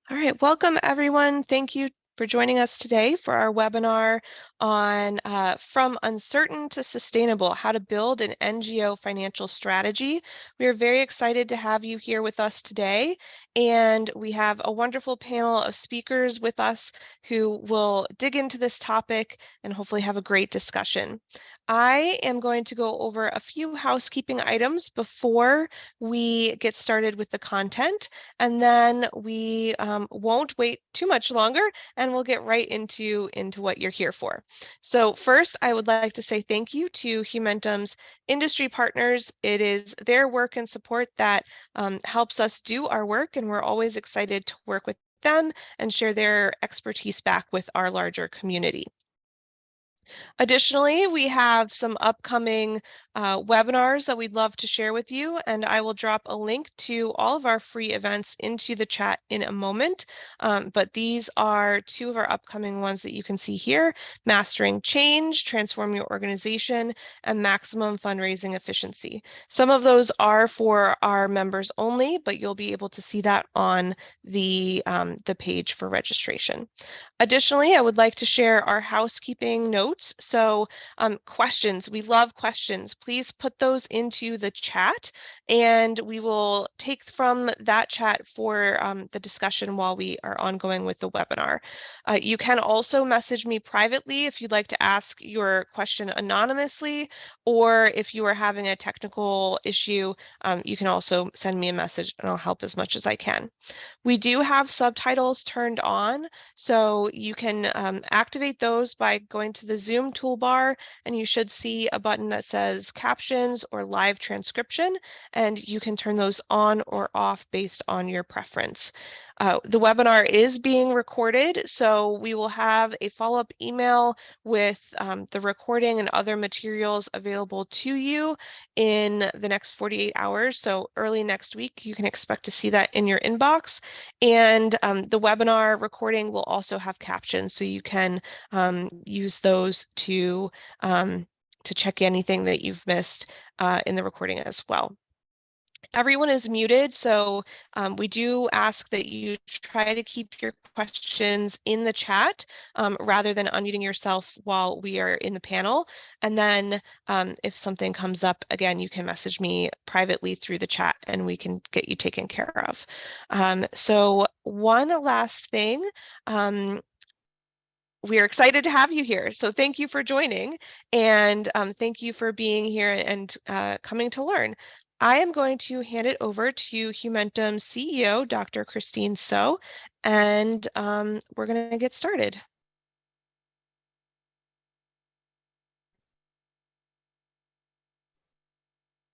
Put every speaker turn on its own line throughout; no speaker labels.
All right, welcome everyone. Thank you for joining us today for our webinar on From Uncertain to Sustainable, How to Build an NGO Financial Strategy. We are very excited to have you here with us today, and we have a wonderful panel of speakers with us who will dig into this topic and hopefully have a great discussion. I am going to go over a few housekeeping items before we get started with the content, and then we won't wait too much longer and we'll get right into what you're here for. So first, I would like to say thank you to Humentum's industry partners. It is their work and support that helps us do our work, and we're always excited to work with them and share their expertise back with our larger community. Additionally, we have some upcoming webinars that we'd love to share with you, and I will drop a link to all of our free events into the chat in a moment. But these are two of our upcoming ones that you can see here: Mastering Change, Transform Your Organization, and Maximum Fundraising Efficiency. Some of those are for our members only, but you'll be able to see that on the page for registration. Additionally, I would like to share our housekeeping notes. So questions, we love questions. Please put those into the chat and we will take from that chat for the discussion while we are ongoing with the webinar. You can also message me privately if you'd like to ask your question anonymously, or if you are having a technical issue, you can also send me a message and I'll help as much as I can. We do have subtitles turned on, so you can activate those by going to the Zoom toolbar, and you should see a button that says captions or live transcription, and you can turn those on or off based on your preference. The webinar is being recorded, so we will have a follow-up email with the recording and other materials available to you in the next 48 hours. So early next week, you can expect to see that in your inbox. And the webinar recording will also have captions, so you can use those to check anything that you've missed in the recording as well. Everyone is muted, so we do ask that you try to keep your questions in the chat rather than unmuting yourself while we are in the panel. And then if something comes up, again, you can message me privately through the chat and we can get you taken care of. So one last thing. We are excited to have you here. So thank you for joining, and thank you for being here and coming to learn. I am going to hand it over to Humentum's CEO, Dr. Christine So, and we're going to get started.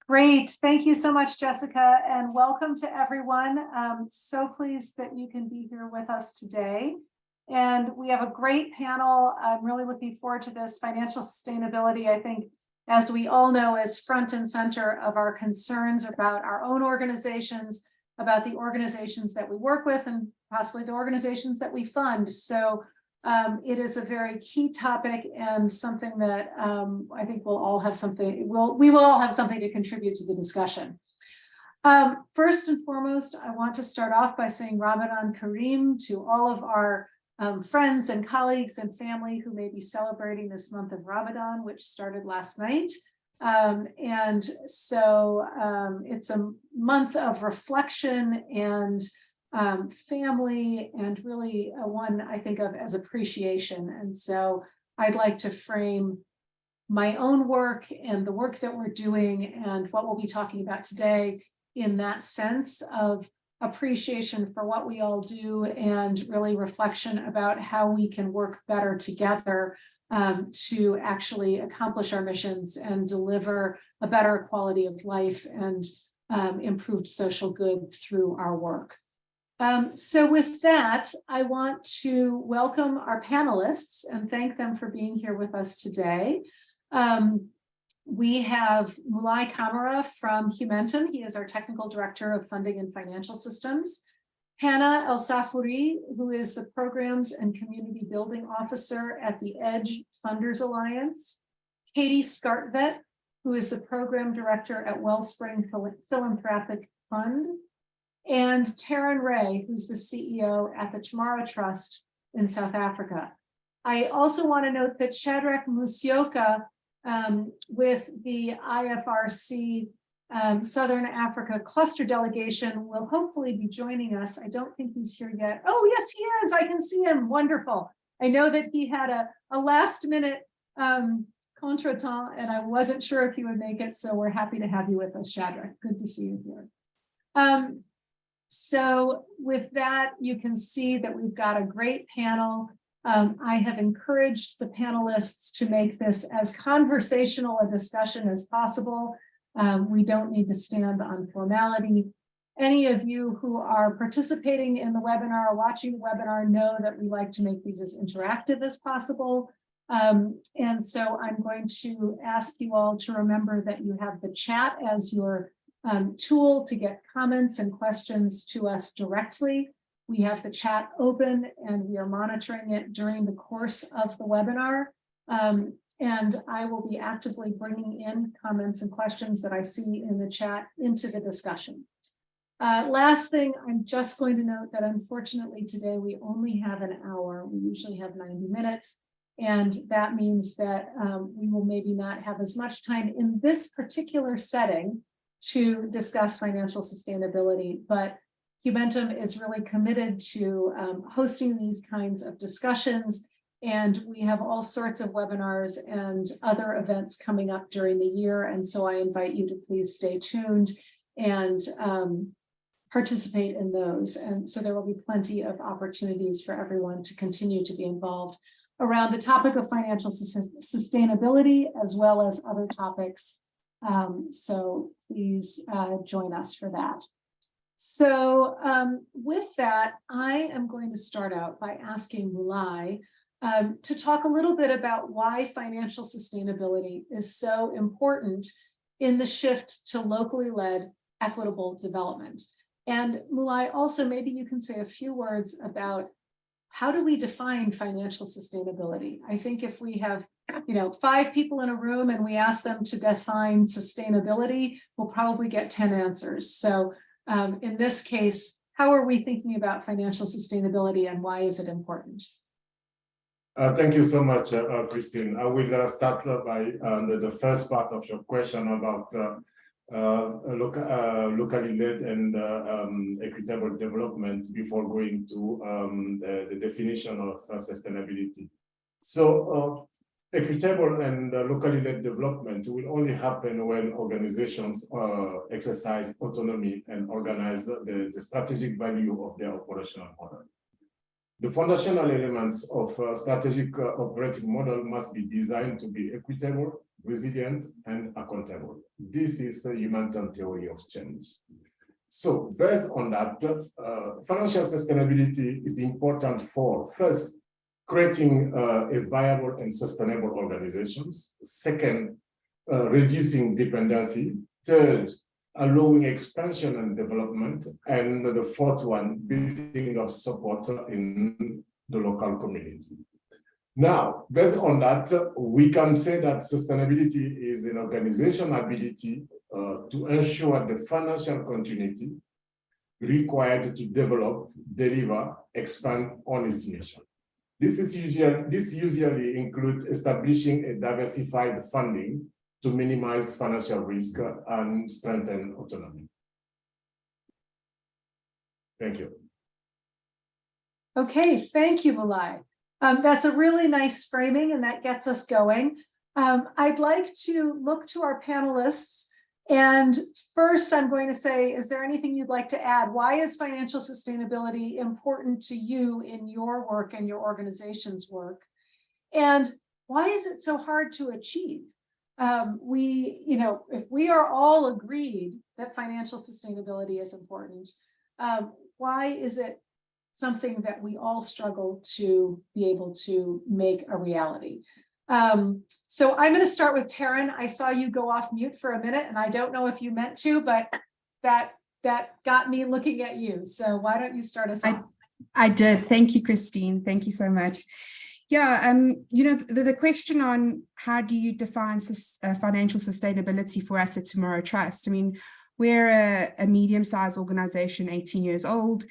Great. Thank you so much, Jessica, and welcome to everyone. So pleased that you can be here with us today. And we have a great panel. I'm really looking forward to this. Financial sustainability, I think, as we all know, is front and center of our concerns about our own organizations, about the organizations that we work with, and possibly the organizations that we fund. So it is a very key topic and something that I think we will all have something to contribute to the discussion. First and foremost, I want to start off by saying Ramadan Kareem to all of our friends and colleagues and family who may be celebrating this month of Ramadan, which started last night. And so it's a month of reflection and family, and really one I think of as appreciation. And so I'd like to frame my own work and the work that we're doing and what we'll be talking about today in that sense of appreciation for what we all do, and really reflection about how we can work better together to actually accomplish our missions and deliver a better quality of life and improved social good through our work. So with that, I want to welcome our panelists and thank them for being here with us today. We have Mulay Kamara from Humentum. He is our Technical Director of Funding and Financial Systems. Hannah El Safuri, who is the Programs and Community Building Officer at the EDGE Funders Alliance. Katie Skartvet, who is the Program Director at Wellspring Philanthropic Fund. and Taryn Ray, who's the CEO at the Tomorrow Trust in South Africa. I also want to note that Shadrach Musioka with the IFRC Southern Africa cluster delegation will hopefully be joining us. I don't think he's here yet. Oh, yes, he is. I can see him. Wonderful. I know that he had a last minute contretemps, and I wasn't sure if he would make it. So we're happy to have you with us, Shadrach. Good to see you here. So with that, you can see that we've got a great panel. I have encouraged the panelists to make this as conversational a discussion as possible. We don't need to stand on formality. Any of you who are participating in the webinar or watching the webinar know that we like to make these as interactive as possible. And so I'm going to ask you all to remember that you have the chat as your tool to get comments and questions to us directly. We have the chat open and we are monitoring it during the course of the webinar. And I will be actively bringing in comments and questions that I see in the chat into the discussion. Last thing, I'm just going to note that unfortunately today we only have an hour. We usually have 90 minutes. And that means that we will maybe not have as much time in this particular setting to discuss financial sustainability, but Humentum is really committed to hosting these kinds of discussions. And we have all sorts of webinars and other events coming up during the year. And so I invite you to please stay tuned and participate in those. And so there will be plenty of opportunities for everyone to continue to be involved around the topic of financial sustainability, as well as other topics. So please join us for that. So with that, I am going to start out by asking Mulai to talk a little bit about why financial sustainability is so important in the shift to locally led equitable development. And Mulai, also maybe you can say a few words about how do we define financial sustainability? I think if we have 5 people in a room and we ask them to define sustainability, we'll probably get 10 answers. So in this case, how are we thinking about financial sustainability and why is it important?
Thank you so much, Christine. I will start by the first part of your question about locally led and equitable development before going to the definition of sustainability. So equitable and locally led development will only happen when organizations exercise autonomy and organize the strategic value of their operational model. The foundational elements of a strategic operating model must be designed to be equitable, resilient, and accountable. This is the Humentum theory of change. So based on that, financial sustainability is important for, first, creating a viable and sustainable organizations. Second, reducing dependency. Third, allowing expansion and development. And the fourth one, building of support in the local community. Now, based on that, we can say that sustainability is an organization's ability to ensure the financial continuity required to develop, deliver, expand on its mission. This usually includes establishing a diversified funding to minimize financial risk and strengthen autonomy. Thank you.
Okay, thank you, Mulai. That's a really nice framing and that gets us going. I'd like to look to our panelists. And first, I'm going to say, is there anything you'd like to add? Why is financial sustainability important to you in your work and your organization's work? And why is it so hard to achieve? If we are all agreed that financial sustainability is important, why is it something that we all struggle to be able to make a reality? So I'm going to start with Taryn. I saw you go off mute for a minute, and I don't know if you meant to, but that got me looking at you. So why don't you start us off?
I did. Thank you, Christine. Thank you so much. Yeah, the question on how do you define financial sustainability for us at Tomorrow Trust? I mean, We're a medium-sized organization, 18 years old.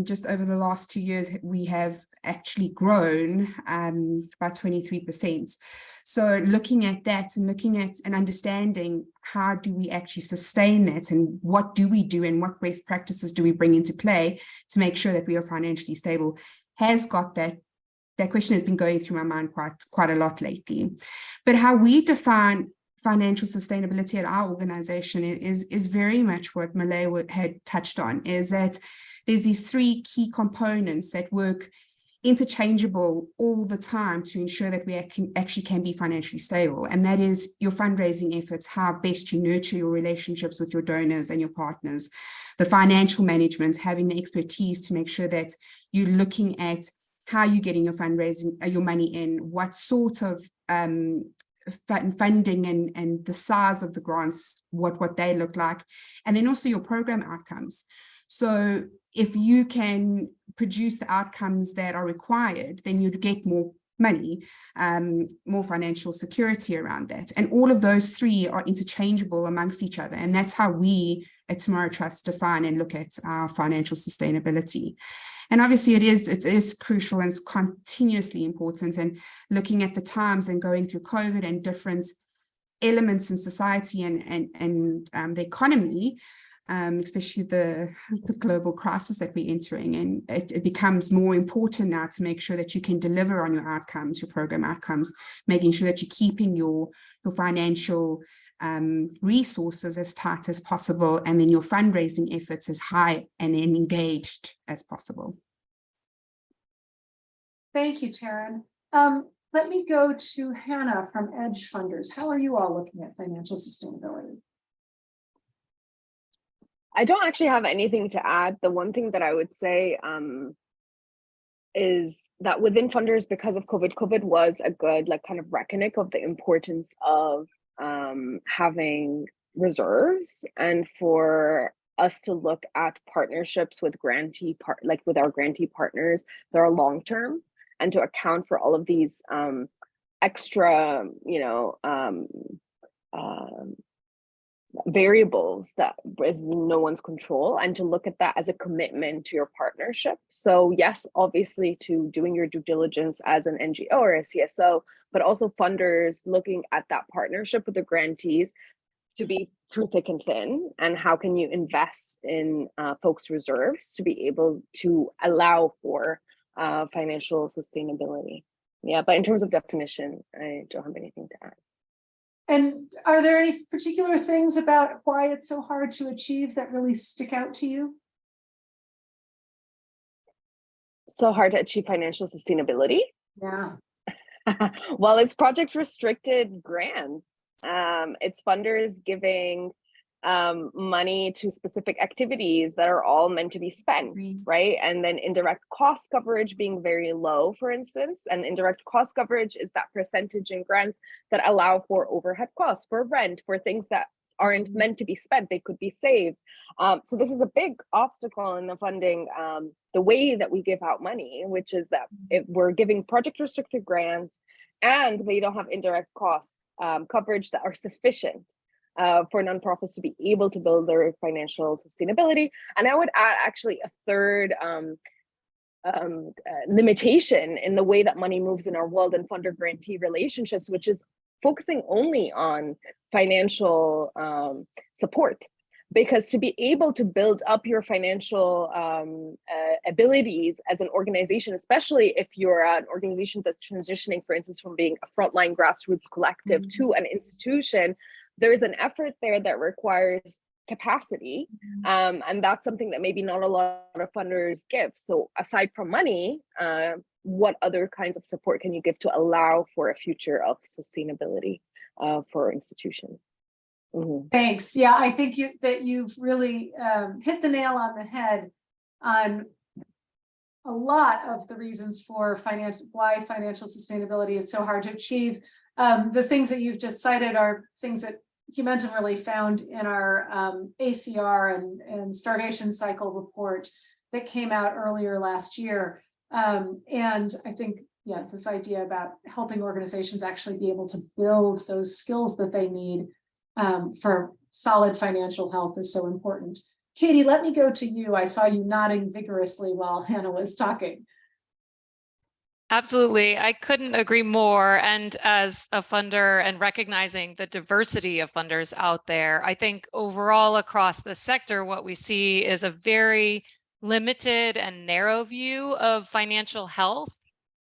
Just over the last 2 years, we have actually grown by 23%. So looking at that and looking at and understanding how do we actually sustain that, and what do we do and what best practices do we bring into play to make sure that we are financially stable, has got that question has been going through my mind quite a lot lately. But how we define financial sustainability at our organization is very much what Malay had touched on, is that there's these three key components that work interchangeable all the time to ensure that we actually can be financially stable. And that is your fundraising efforts, how best you nurture your relationships with your donors and your partners, the financial management, having the expertise to make sure that you're looking at how you're getting your fundraising, your money in, what sort of funding and the size of the grants, what they look like, and then also your program outcomes. So if you can produce the outcomes that are required, then you'd get more money, more financial security around that. And all of those three are interchangeable amongst each other. And that's how we at Tomorrow Trust define and look at our financial sustainability. And obviously it is crucial and it's continuously important, and looking at the times and going through COVID and different elements in society and the economy, especially the global crisis that we're entering. And it becomes more important now to make sure that you can deliver on your outcomes, your program outcomes, making sure that you're keeping your financial resources as tight as possible, and then your fundraising efforts as high and engaged as possible.
Thank you, Taryn. Let me go to Hannah from Edge Funders. How are you all looking at financial sustainability?
I don't actually have anything to add. The one thing that I would say is that within funders, because of COVID was a good kind of reckoning of the importance of having reserves, and for us to look at partnerships with with our grantee partners that are long term, and to account for all of these extra, variables that is in no one's control, and to look at that as a commitment to your partnership. So yes, obviously to doing your due diligence as an NGO or a CSO, but also funders looking at that partnership with the grantees to be through thick and thin, and how can you invest in folks' reserves to be able to allow for financial sustainability. Yeah, but in terms of definition, I don't have anything to add.
And are there any particular things about why it's so hard to achieve that really stick out to you?
So hard to achieve financial sustainability?
Yeah.
Well, it's project restricted grants. It's funders giving money to specific activities that are all meant to be spent, right? And then indirect cost coverage being very low, for instance. And indirect cost coverage is that percentage in grants that allow for overhead costs, for rent, for things that aren't meant to be spent, they could be saved. So this is a big obstacle in the funding, the way that we give out money, which is that if we're giving project restricted grants and they don't have indirect cost coverage that are sufficient for nonprofits to be able to build their financial sustainability. And I would add actually a third limitation in the way that money moves in our world and funder grantee relationships, which is focusing only on financial support. Because to be able to build up your financial abilities as an organization, especially if you're an organization that's transitioning, for instance, from being a frontline grassroots collective to an institution, there's an effort there that requires capacity. And that's something that maybe not a lot of funders give. So aside from money, what other kinds of support can you give to allow for a future of sustainability for institutions?
Thanks. Yeah, I think that you've really hit the nail on the head on a lot of the reasons for why financial sustainability is so hard to achieve. The things that you've just cited are things that Humantum really found in our ACR and starvation cycle report that came out earlier last year. And I think, yeah, this idea about helping organizations actually be able to build those skills that they need for solid financial health is so important. Katie, let me go to you. I saw you nodding vigorously while Hannah was talking.
Absolutely. I couldn't agree more. And as a funder and recognizing the diversity of funders out there, I think overall across the sector, what we see is a very limited and narrow view of financial health,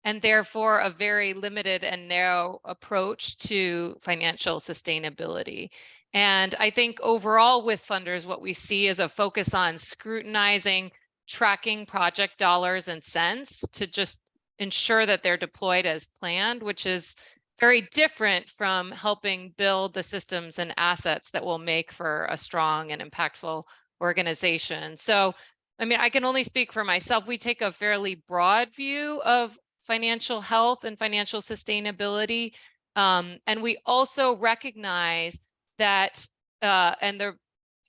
and therefore a very limited and narrow approach to financial sustainability. And I think overall with funders, what we see is a focus on scrutinizing, tracking project dollars and cents to just ensure that they're deployed as planned, which is very different from helping build the systems and assets that will make for a strong and impactful organization. So, I mean, I can only speak for myself. We take a fairly broad view of financial health and financial sustainability. And we also recognize that, and the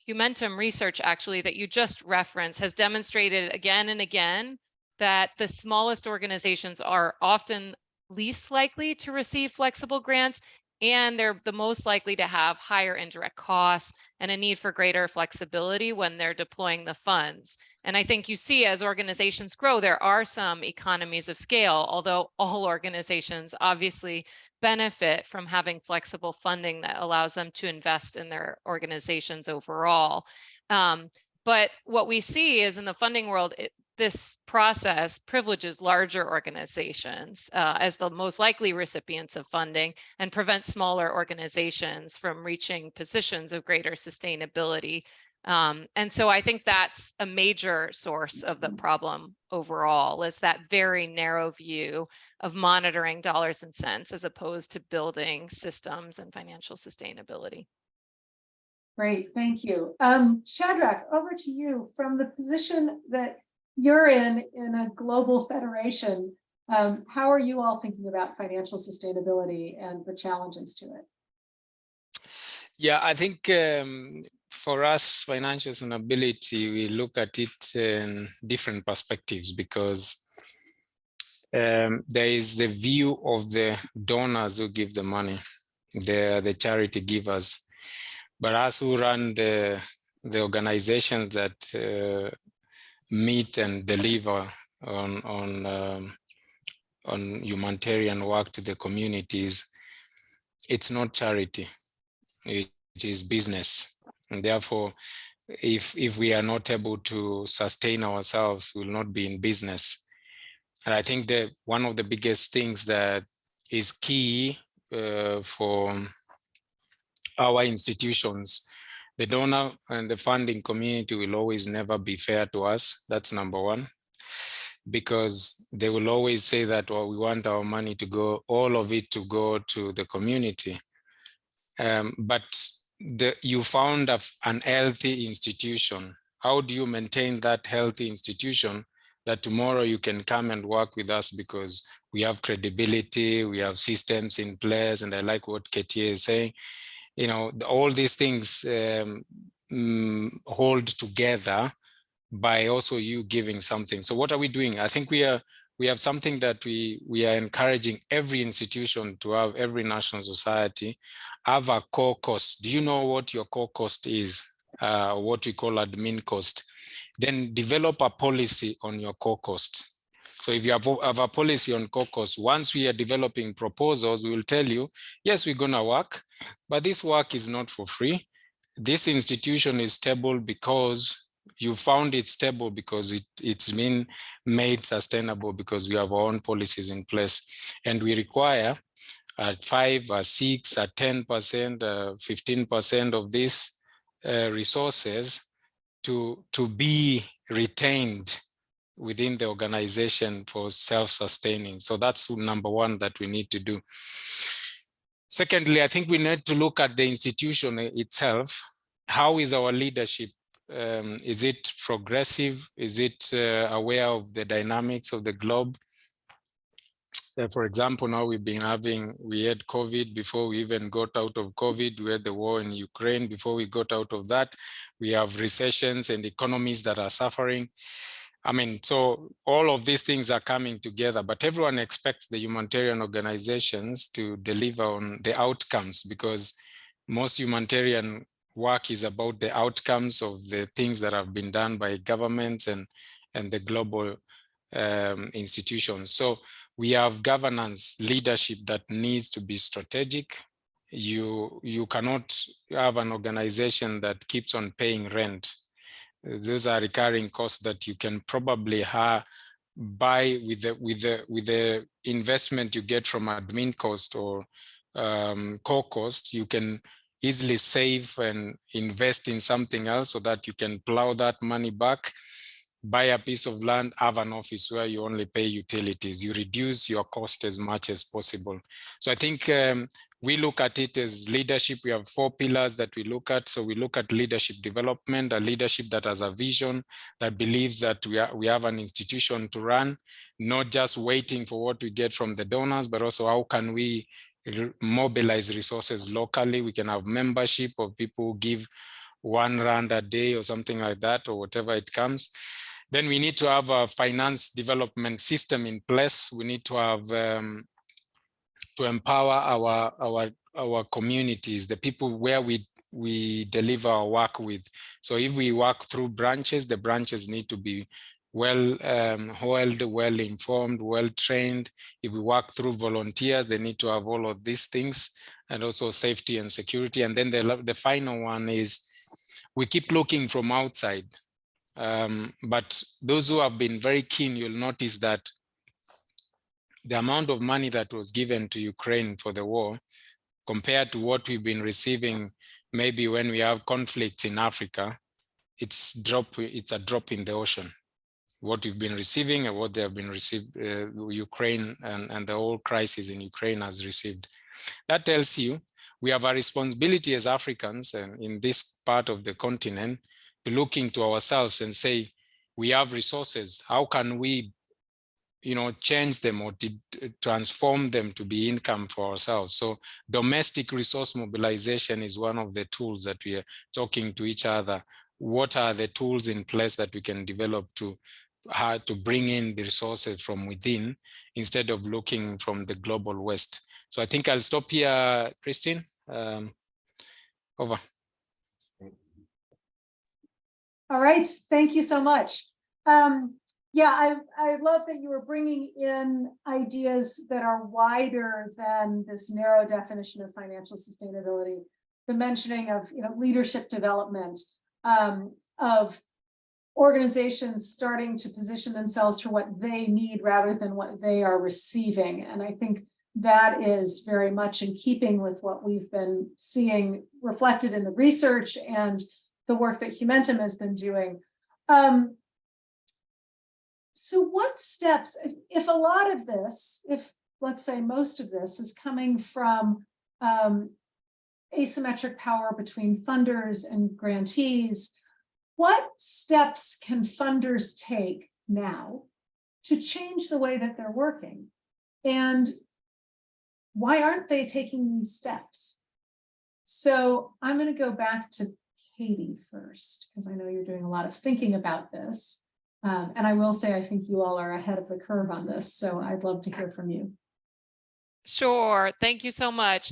Humentum research actually that you just referenced has demonstrated again and again that the smallest organizations are often least likely to receive flexible grants, and they're the most likely to have higher indirect costs and a need for greater flexibility when they're deploying the funds. And I think you see as organizations grow, there are some economies of scale, although all organizations obviously benefit from having flexible funding that allows them to invest in their organizations overall. But what we see is in the funding world, this process privileges larger organizations as the most likely recipients of funding and prevents smaller organizations from reaching positions of greater sustainability. And so I think that's a major source of the problem overall, is that very narrow view of monitoring dollars and cents as opposed to building systems and financial sustainability.
Great, thank you. Shadrach, over to you. From the position that you're in a global federation, how are you all thinking about financial sustainability and the challenges to it?
Yeah, I think for us, financial sustainability, we look at it in different perspectives, because there is the view of the donors who give the money, the charity givers. But us who run the organizations that meet and deliver on humanitarian work to the communities, it's not charity, it is business. And therefore, if we are not able to sustain ourselves, we will not be in business. And I think that one of the biggest things that is key for our institutions, the donor and the funding community will always never be fair to us. That's number one, because they will always say that, well, we want our money to go, all of it to go to the community. But you found an healthy institution. How do you maintain that healthy institution that tomorrow you can come and work with us because we have credibility, we have systems in place? And I like what Katie is saying. You know, all these things hold together by also you giving something. So what are we doing? I think we have something that we are encouraging every institution to have, every national society have a core cost. Do you know what your core cost is? What we call admin cost. Then develop a policy on your core cost. So if you have a policy on core cost, once we are developing proposals, we will tell you, yes, we're gonna work, but this work is not for free. This institution is stable because you found it stable because it's been made sustainable because we have our own policies in place. And we require 5, 6, 10%, 15% of these resources to be retained within the organization for self-sustaining. So that's number one that we need to do. Secondly, I think we need to look at the institution itself. How is our leadership? Is it progressive? Is it aware of the dynamics of the globe? For example, now we had COVID before we even got out of COVID. We had the war in Ukraine before we got out of that. We have recessions and economies that are suffering. I mean, so all of these things are coming together, but everyone expects the humanitarian organizations to deliver on the outcomes, because most humanitarian work is about the outcomes of the things that have been done by governments and the global institutions. So we have governance leadership that needs to be strategic. You cannot have an organization that keeps on paying rent. Those are recurring costs that you can probably buy with the investment you get from admin cost or core cost. You can easily save and invest in something else so that you can plow that money back, buy a piece of land, have an office where you only pay utilities. You reduce your cost as much as possible. So I think we look at it as leadership. We have 4 pillars that we look at. So we look at leadership development, a leadership that has a vision, that believes that we have an institution to run, not just waiting for what we get from the donors, but also how can we mobilize resources locally. We can have membership of people who give R1 a day or something like that, or whatever it comes. Then we need to have a finance development system in place. We need to have to empower our communities, the people where we deliver our work with. So if we work through branches, the branches need to be well held, well informed, well trained. If we work through volunteers, they need to have all of these things, and also safety and security. And then the final one is we keep looking from outside. But those who have been very keen, you'll notice that the amount of money that was given to Ukraine for the war compared to what we've been receiving maybe when we have conflicts in Africa, it's a drop in the ocean. What we've been receiving and what they have been received, Ukraine and the whole crisis in Ukraine has received. That tells you we have a responsibility as Africans and in this part of the continent to look into ourselves and say, we have resources. How can we, change them or transform them to be income for ourselves? So domestic resource mobilization is one of the tools that we are talking to each other. What are the tools in place that we can develop to bring in the resources from within instead of looking from the global West? So I think I'll stop here, Christine. Over.
All right, thank you so much. Yeah, I love that you were bringing in ideas that are wider than this narrow definition of financial sustainability. The mentioning of leadership development, of organizations starting to position themselves for what they need rather than what they are receiving. And I think that is very much in keeping with what we've been seeing reflected in the research and the work that Humentum has been doing. So what steps, if a lot of this, if let's say most of this is coming from asymmetric power between funders and grantees, what steps can funders take now to change the way that they're working? And why aren't they taking these steps? So I'm going to go back to Katie first, because I know you're doing a lot of thinking about this. And I will say, I think you all are ahead of the curve on this, so I'd love to hear from you.
Sure. Thank you so much.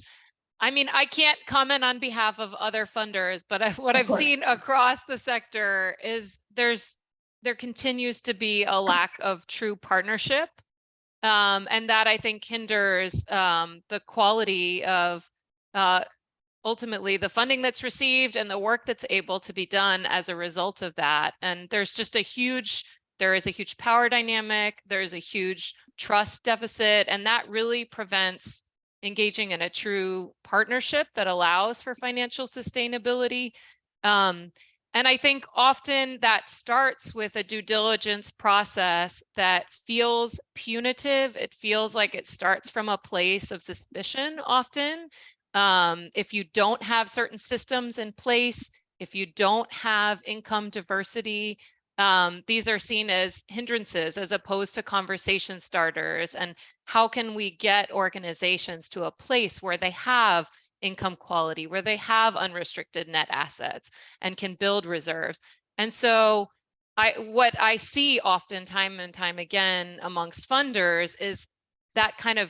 I mean, I can't comment on behalf of other funders, but what I've seen across the sector is there continues to be a lack of true partnership. And that I think hinders the quality of ultimately the funding that's received and the work that's able to be done as a result of that. And there is a huge power dynamic, there's a huge trust deficit, and that really prevents engaging in a true partnership that allows for financial sustainability. And I think often that starts with a due diligence process that feels punitive. It feels like it starts from a place of suspicion often. If you don't have certain systems in place, if you don't have income diversity, these are seen as hindrances as opposed to conversation starters. And how can we get organizations to a place where they have income quality, where they have unrestricted net assets and can build reserves? And so what I see often time and time again amongst funders is that kind of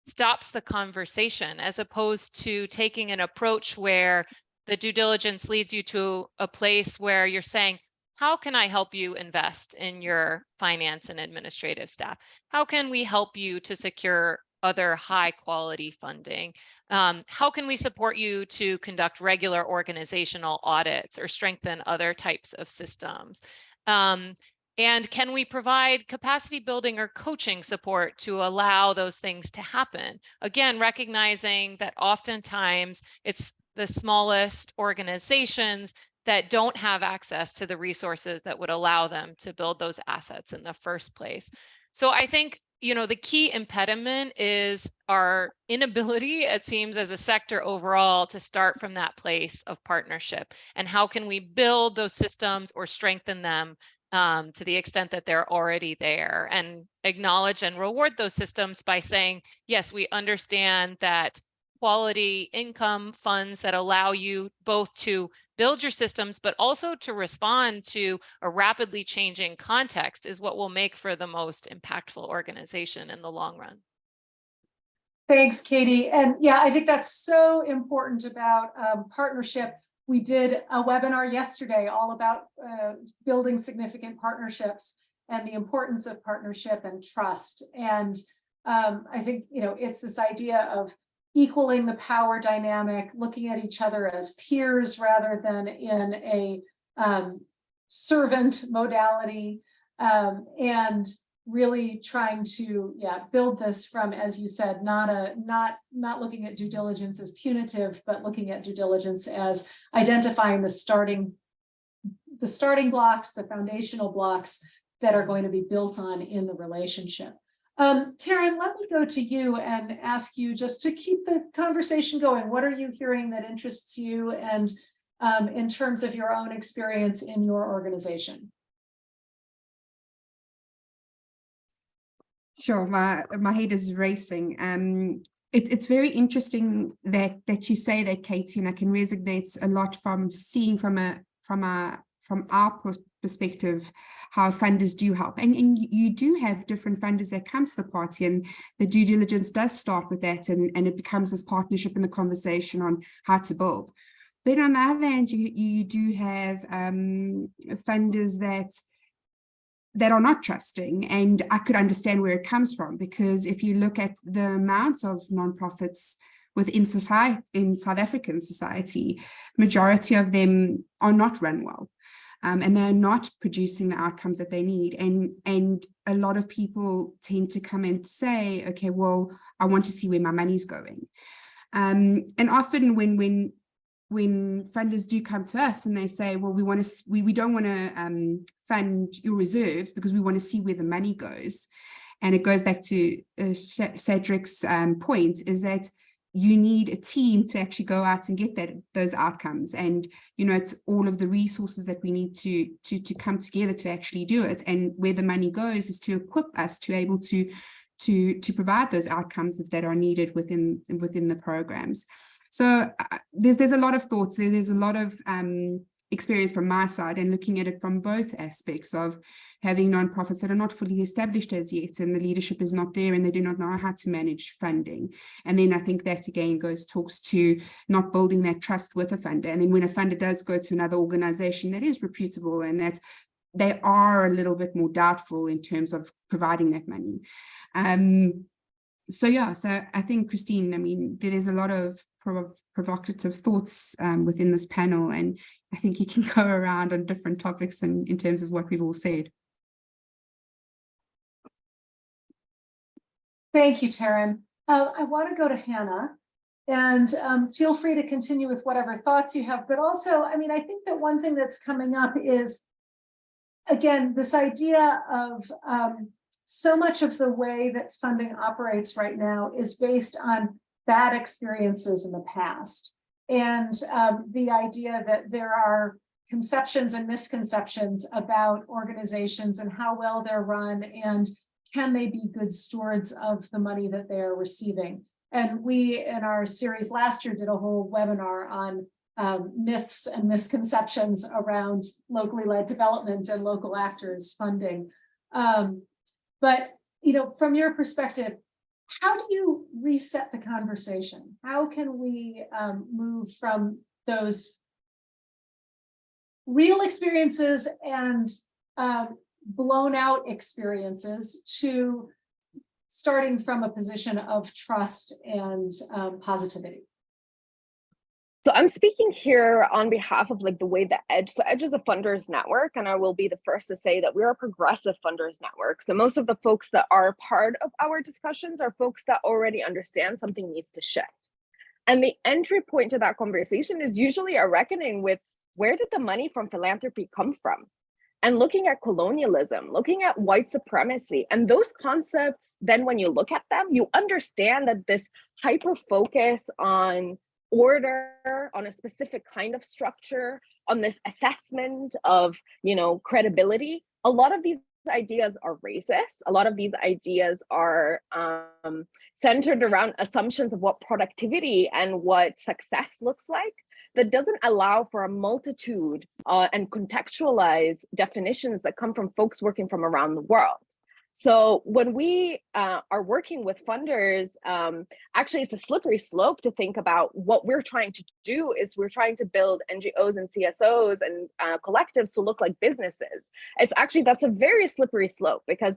stops the conversation, as opposed to taking an approach where the due diligence leads you to a place where you're saying, how can I help you invest in your finance and administrative staff? How can we help you to secure other high quality funding? How can we support you to conduct regular organizational audits or strengthen other types of systems? And can we provide capacity building or coaching support to allow those things to happen? Again, recognizing that oftentimes it's the smallest organizations that don't have access to the resources that would allow them to build those assets in the first place. So I think, you know, the key impediment is our inability, it seems, as a sector overall to start from that place of partnership. And how can we build those systems or strengthen them to the extent that they're already there, and acknowledge and reward those systems by saying, yes, we understand that quality income funds that allow you both to build your systems, but also to respond to a rapidly changing context is what will make for the most impactful organization in the long run.
Thanks, Katie. And yeah, I think that's so important about partnership. We did a webinar yesterday all about building significant partnerships and the importance of partnership and trust. And I think, you know, it's this idea of equaling the power dynamic, looking at each other as peers rather than in a servant modality, and really trying to build this from, as you said, not looking at due diligence as punitive, but looking at due diligence as identifying the starting blocks, the foundational blocks that are going to be built on in the relationship. Taryn, let me go to you and ask you just to keep the conversation going. What are you hearing that interests you, and in terms of your own experience in your organization?
Sure, my head is racing. It's very interesting that you say that, Katie, and I can resonate a lot from seeing from our perspective how funders do help, and you do have different funders that come to the party, and the due diligence does start with that, and it becomes this partnership in the conversation on how to build. But on the other hand, you do have funders that are not trusting, and I could understand where it comes from, because if you look at the amounts of nonprofits within society, in South African society, majority of them are not run well, and they're not producing the outcomes that they need, and a lot of people tend to come and say, okay, well, I want to see where my money's going, and often when funders do come to us and they say, well, we don't want to fund your reserves because we want to see where the money goes. And it goes back to Cedric's point, is that you need a team to actually go out and get those outcomes. And, you know, it's all of the resources that we need to come together to actually do it. And where the money goes is to equip us to able to provide those outcomes that are needed within the programs. So there's a lot of thoughts there. There's a lot of experience from my side, and looking at it from both aspects of having nonprofits that are not fully established as yet, and the leadership is not there, and they do not know how to manage funding. And then I think that again talks to not building that trust with a funder. And then when a funder does go to another organization that is reputable and that they are a little bit more doubtful in terms of providing that money. So I think, Christine, I mean, there is a lot of provocative thoughts within this panel, and I think you can go around on different topics in terms of what we've all said.
Thank you, Taryn. I want to go to Hannah, and feel free to continue with whatever thoughts you have, but also, I mean, I think that one thing that's coming up is, again, this idea of so much of the way that funding operates right now is based on bad experiences in the past. And the idea that there are conceptions and misconceptions about organizations and how well they're run, and can they be good stewards of the money that they are receiving. And we, in our series last year, did a whole webinar on myths and misconceptions around locally led development and local actors funding. But, you know, from your perspective, how do you reset the conversation? How can we move from those real experiences and blown out experiences to starting from a position of trust and positivity?
So I'm speaking here on behalf of like the way that Edge, so Edge is a funders network, and I will be the first to say that we're a progressive funders network. So most of the folks that are part of our discussions are folks that already understand something needs to shift. And the entry point to that conversation is usually a reckoning with where did the money from philanthropy come from? And looking at colonialism, looking at white supremacy, and those concepts, then when you look at them, you understand that this hyper focus on order, on a specific kind of structure, on this assessment of, you know, credibility, a lot of these ideas are racist. A lot of these ideas are centered around assumptions of what productivity and what success looks like, that doesn't allow for a multitude and contextualized definitions that come from folks working from around the world. So when we are working with funders, actually it's a slippery slope to think about what we're trying to do is we're trying to build NGOs and CSOs and collectives to look like businesses. It's actually, that's a very slippery slope because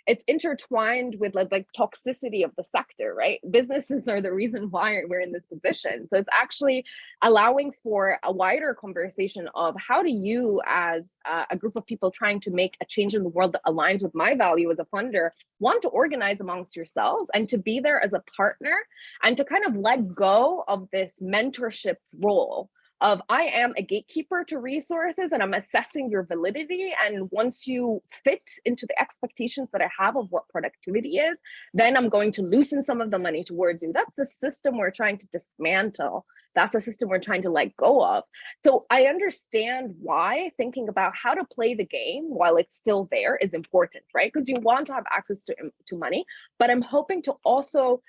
it's intertwined with like toxicity of the sector, right? Businesses are the reason why we're in this position. So it's actually allowing for a wider conversation of how do you as a group of people trying to make a change in the world that aligns with my value as a funder want to organize amongst yourselves and to be there as a partner and to kind of let go of this mentorship role of I am a gatekeeper to resources and I'm assessing your validity, and once you fit into the expectations that I have of what productivity is, then I'm going to loosen some of the money towards you. That's the system we're trying to dismantle. That's a system we're trying to let go of. So I understand why thinking about how to play the game while it's still there is important, right? Because you want to have access to money, but I'm hoping to also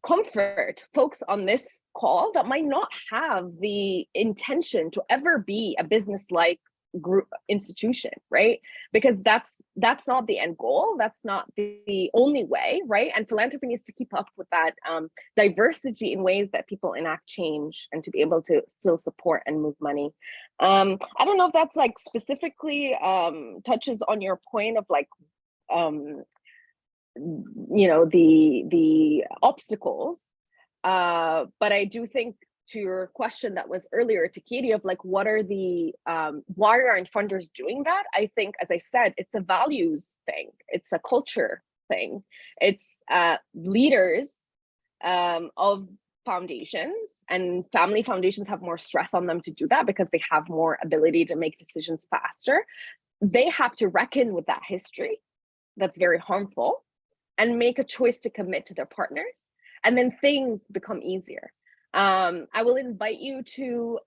comfort folks on this call that might not have the intention to ever be a business-like group institution, right? Because that's not the end goal. That's not the only way, right? And philanthropy needs to keep up with that diversity in ways that people enact change and to be able to still support and move money. I don't know if that's like specifically touches on your point of like you know, the obstacles, but I do think to your question that was earlier to Katie of like what are the why aren't funders doing that? I think, as I said, it's a values thing, it's a culture thing, it's leaders of foundations, and family foundations have more stress on them to do that because they have more ability to make decisions faster. They have to reckon with that history that's very harmful and make a choice to commit to their partners, and then things become easier. I will invite you to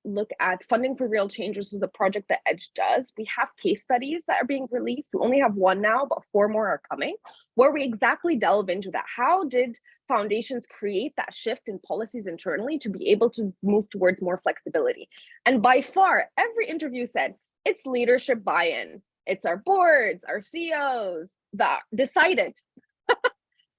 look at Funding for Real Change, which is a project that Edge does. We have case studies that are being released. We only have one now, but 4 more are coming, where we exactly delve into that. How did foundations create that shift in policies internally to be able to move towards more flexibility? And by far, every interview said, it's leadership buy-in. It's our boards, our CEOs that decided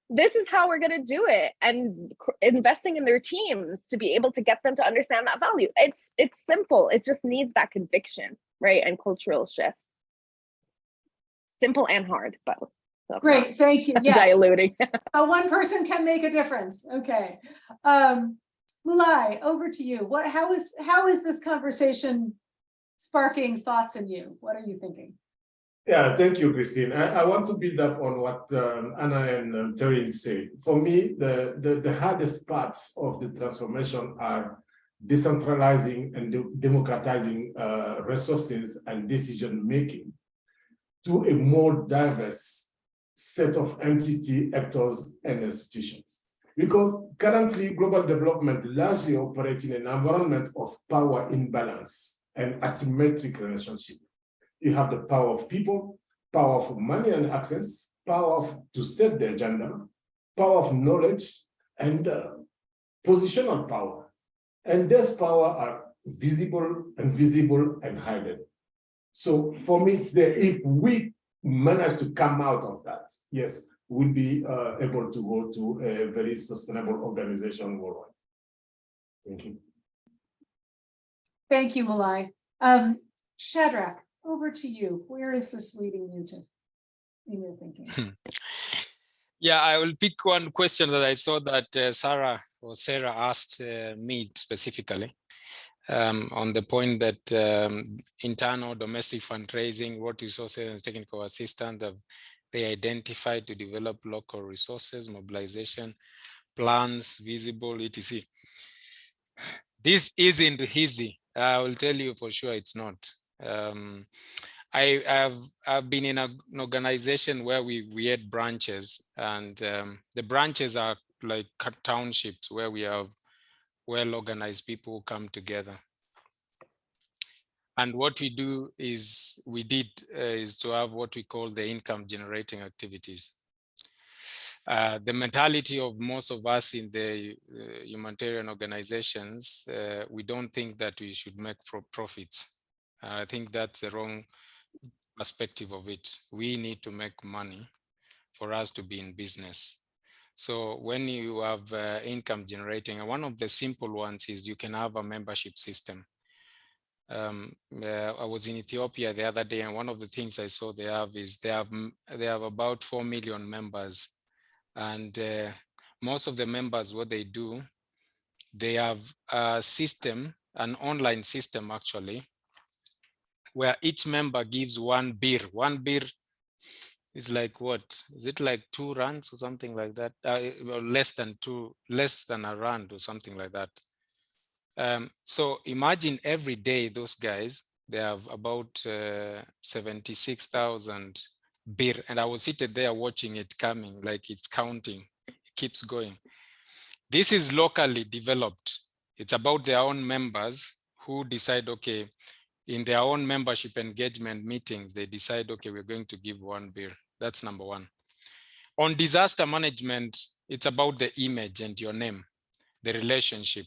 this is how we're going to do it, and investing in their teams to be able to get them to understand that value. It's simple. It just needs that conviction, right? And cultural shift. Simple and hard, both. So
great, thank you. Yes.
Diluting.
One person can make a difference. Okay, Mulai, over to you. How is this conversation sparking thoughts in you? What are you thinking?
Yeah, thank you, Christine. I want to build up on what Anna and Terry said. For me, the hardest parts of the transformation are decentralizing and democratizing resources and decision-making to a more diverse set of entity, actors, and institutions. Because currently, global development largely operates in an environment of power imbalance and asymmetric relationship. You have the power of people, power of money and access, power to set the agenda, power of knowledge, and positional power. And this power are visible, invisible, and hidden. So for me, it's there. If we manage to come out of that, yes, we'll be able to go to a very sustainable organization worldwide. Thank you.
Thank you, Malai. Shadrach, over to you. Where is this leading you to in your thinking?
Yeah, I will pick one question that I saw that Sarah asked me specifically on the point that internal domestic fundraising, what resources and technical assistance have they identified to develop local resources, mobilization, plans, visible, etc. This isn't easy. I will tell you for sure it's not. I've been in an organization where we had branches, and the branches are like townships where we have well-organized people who come together. And what we do is is to have what we call the income generating activities. The mentality of most of us in the humanitarian organizations, we don't think that we should make profits. I think that's the wrong perspective of it. We need to make money for us to be in business. So when you have income generating, and one of the simple ones is you can have a membership system. I was in Ethiopia the other day, and one of the things I saw they have is they have about 4 million members, and most of the members, what they do, they have a system, an online system actually, where each member gives one beer. One beer is like what? Is it like 2 rands or something like that? Less than a rand or something like that. So imagine every day those guys, they have about 76,000 beer, and I was seated there watching it coming, like it's counting, it keeps going. This is locally developed. It's about their own members who decide, okay, in their own membership engagement meetings, they decide, okay, we're going to give 1 beer. That's number one. On disaster management, it's about the image and your name, the relationship.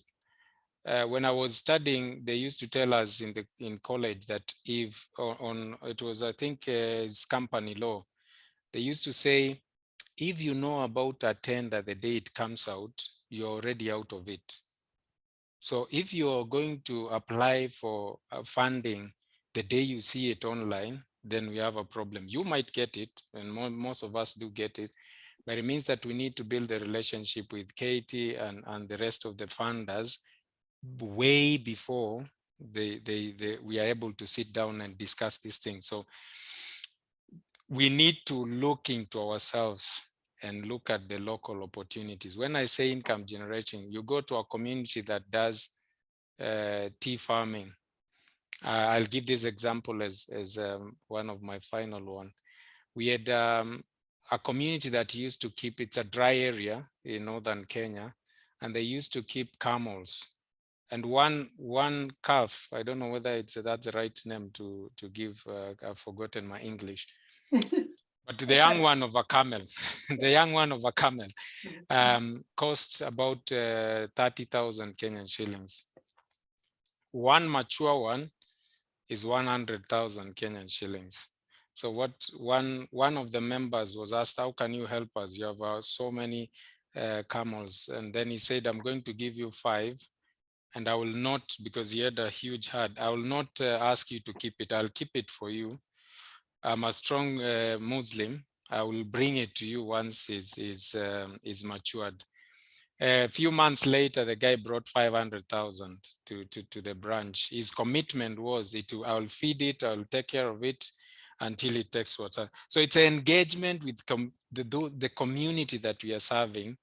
When I was studying, they used to tell us in college that if it was, I think it's company law, they used to say, if you know about a tender the day it comes out, you're already out of it. So if you're going to apply for funding the day you see it online, then we have a problem. You might get it, and most of us do get it, but it means that we need to build a relationship with Katie and the rest of the funders way before we are able to sit down and discuss these things. So we need to look into ourselves and look at the local opportunities. When I say income generating, you go to a community that does tea farming. I'll give this example as one of my final one. We had a community that used to keep, it's a dry area in northern Kenya, and they used to keep camels. And one calf, I don't know whether that's the right name to give, I've forgotten my English. But the young one of a camel, the young one of a camel costs about 30,000 Kenyan shillings. One mature one is 100,000 Kenyan shillings. So what one of the members was asked, how can you help us? You have so many camels. And then he said, I'm going to give you 5. And I will not, because he had a huge herd, I will not ask you to keep it. I'll keep it for you. I'm a strong Muslim. I will bring it to you once it's matured. A few months later, the guy brought 500,000 to the branch. His commitment was, I'll feed it, I'll take care of it until it takes water. So it's an engagement with the community that we are serving.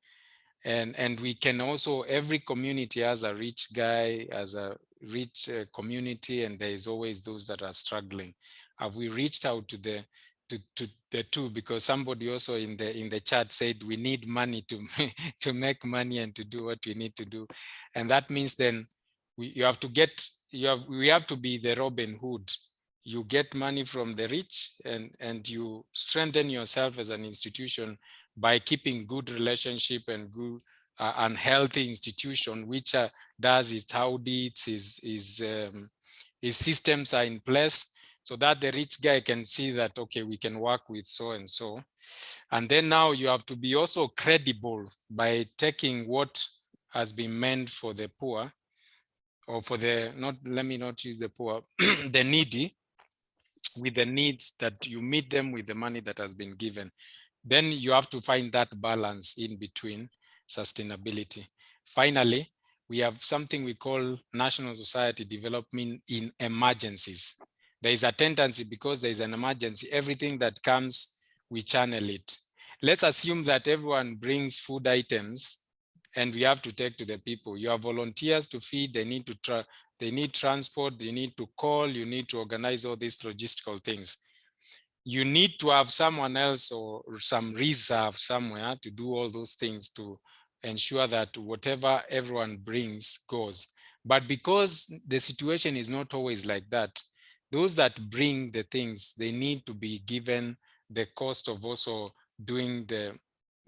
And we can also, every community has a rich guy, has a rich community, and there is always those that are struggling. Have we reached out to the two? Because somebody also in the chat said we need money to make money and to do what we need to do, and that means then we have to be the Robin Hood. You get money from the rich, and you strengthen yourself as an institution by keeping good relationship and good and healthy institution, which does its audits, his systems are in place, so that the rich guy can see that, okay, we can work with so and so. And then now you have to be also credible by taking what has been meant for the poor or for the, let me not use the poor, the needy, with the needs, that you meet them with the money that has been given. Then you have to find that balance in between sustainability. Finally, we have something we call national society development in emergencies. There is a tendency, because there is an emergency, everything that comes, we channel it. Let's assume that everyone brings food items and we have to take to the people. You have volunteers to feed, they need transport, they need to call, you need to organize all these logistical things. You need to have someone else or some reserve somewhere to do all those things, to ensure that whatever everyone brings goes. But because the situation is not always like that, those that bring the things, they need to be given the cost of also doing the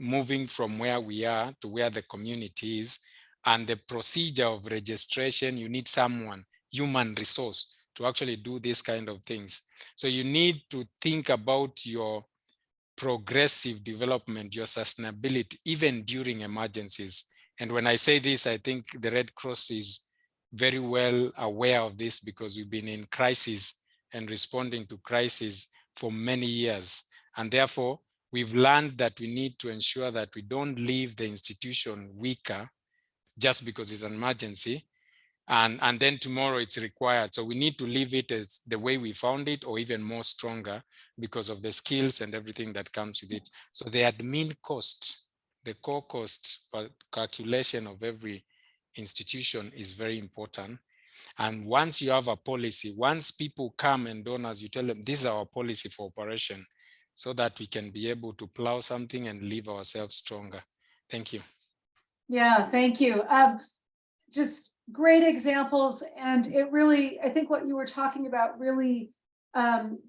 moving from where we are to where the community is, and the procedure of registration. You need someone, human resource, to actually do these kind of things. So you need to think about your progressive development, your sustainability, even during emergencies. And when I say this, I think the Red Cross is very well aware of this, because we've been in crisis and responding to crisis for many years. And therefore, we've learned that we need to ensure that we don't leave the institution weaker just because it's an emergency, and then tomorrow it's required. So we need to leave it as the way we found it, or even more stronger, because of the skills and everything that comes with it. So the admin cost, the core cost calculation of every institution is very important. And once you have a policy, once people come and donors, you tell them, this is our policy for operation, so that we can be able to plow something and leave ourselves stronger. Thank you.
Yeah, thank you. Just great examples. And it really, I think what you were talking about really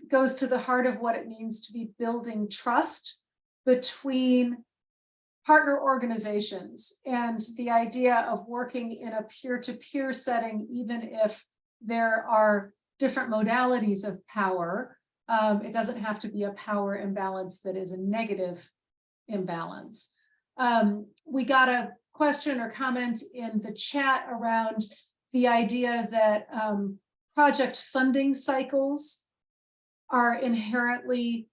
goes to the heart of what it means to be building trust between partner organizations, and the idea of working in a peer-to-peer setting, even if there are different modalities of power. It doesn't have to be a power imbalance that is a negative imbalance. We got a question or comment in the chat around the idea that project funding cycles are inherently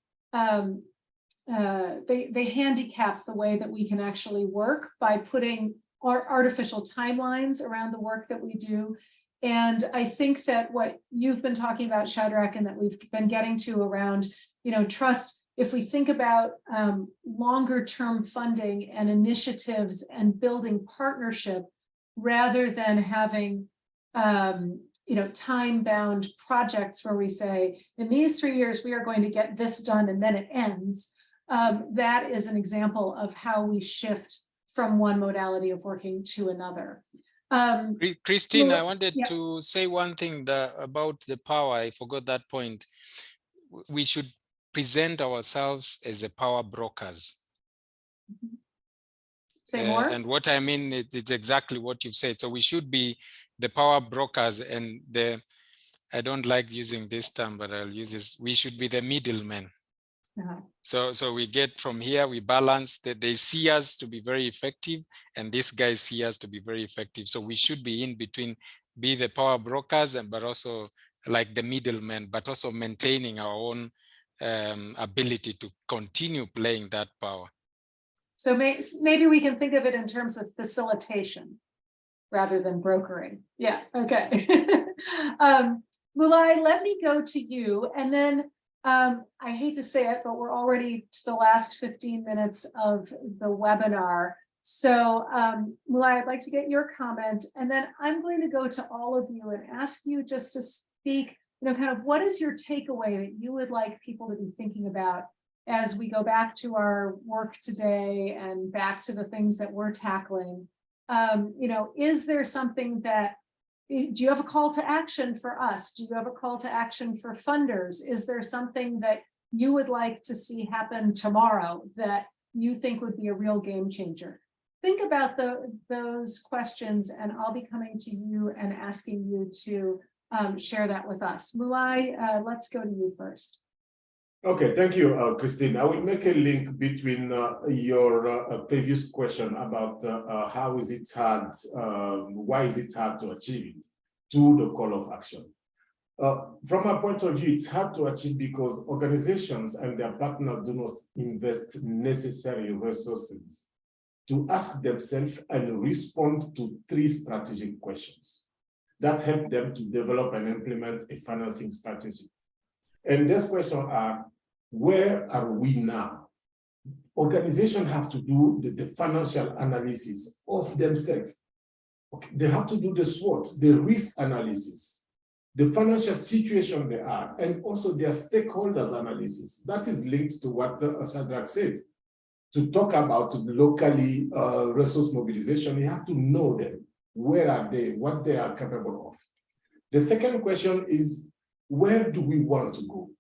they handicap the way that we can actually work by putting artificial timelines around the work that we do. And I think that what you've been talking about, Shadrach, and that we've been getting to around, trust, if we think about longer term funding and initiatives and building partnership, rather than having time-bound projects where we say, in these 3 years, we are going to get this done and then it ends. That is an example of how we shift from one modality of working to another.
Christine, I wanted to say one thing about the power. I forgot that point. We should present ourselves as the power brokers.
Say more.
And what I mean, it's exactly what you've said. So we should be the power brokers, and I don't like using this term, but I'll use this. We should be the middlemen. So we get from here, we balance that they see us to be very effective, and these guys see us to be very effective. So we should be in between, be the power brokers, but also like the middlemen, but also maintaining our own ability to continue playing that power.
So maybe we can think of it in terms of facilitation rather than brokering. Yeah, okay. Mulai, let me go to you, and then I hate to say it, but we're already to the last 15 minutes of the webinar. So Mulai, I'd like to get your comment, and then I'm going to go to all of you and ask you just to speak, kind of what is your takeaway that you would like people to be thinking about as we go back to our work today and back to the things that we're tackling. Is there something that, do you have a call to action for us? Do you have a call to action for funders? Is there something that you would like to see happen tomorrow that you think would be a real game changer? Think about those questions, and I'll be coming to you and asking you to share that with us. Mulai, let's go to you first.
Okay, thank you, Christine. I will make a link between your previous question about how is it hard, why is it hard to achieve it? to the call of action. From a point of view, it's hard to achieve because organizations and their partners do not invest necessary resources to ask themselves and respond to 3 strategic questions that help them to develop and implement a financing strategy. And these questions are, where are we now? Organizations have to do the financial analysis of themselves. Okay. They have to do the SWOT, the risk analysis, the financial situation they are, and also their stakeholders analysis. That is linked to what Shadrach said. To talk about locally resource mobilization, you have to know them. Where are they? What they are capable of? The second question is, where do we want to go?